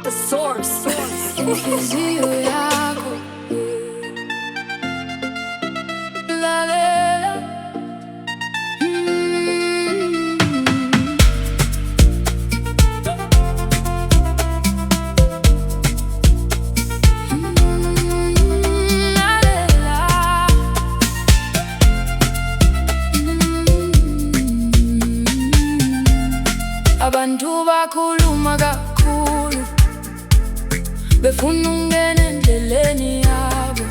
the source. Inhliziyo yakho lalela. Abantu bakhuluma kakhulu befuna ungena endleleni yabo.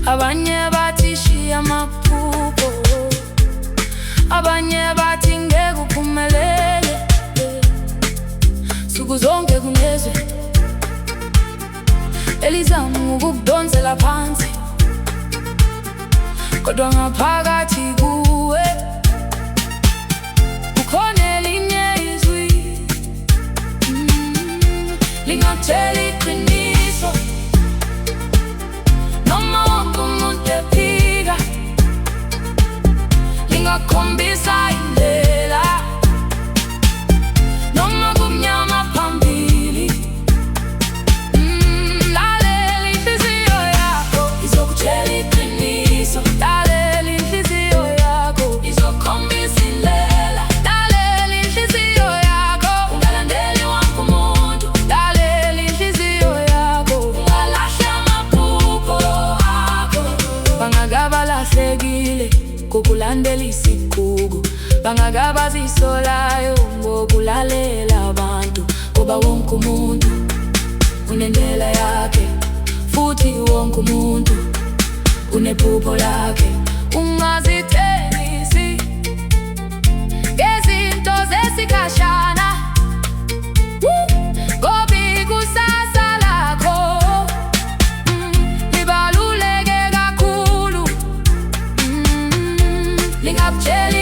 Abanye bathi shiya amaphupho, abanye bathi ngeke uphumelele. Suku zonke kunezwe elizama ukukudonsela phansi, kodwa ngaphakathi kuwe kukhona elinye izwi lingakutshela iqiniso. Noma wonke umuntu ephika, lingakukhombisa indlela. Noma kumnyama phambili, lalela inhliziyo yakho izokutshela iqiniso. Lalela inhliziyo yakho izokukhombisa indlela. Lalela inhliziyo yakho ungalandeli wonke umuntu. Lalela inhliziyo yakho ungalahli amaphupho akho. Bangake balahlekile ngokulandela isigugu, bangake bazisolayo ngokulalela abantu. Ngoba wonke umuntu unendlela yakhe, futhi wonke umuntu unephupho lakhe. Ungazithembisi ngezinto zesikhashana, ngoba ikusasa lakho libaluleke kakhulu. Lingakutshela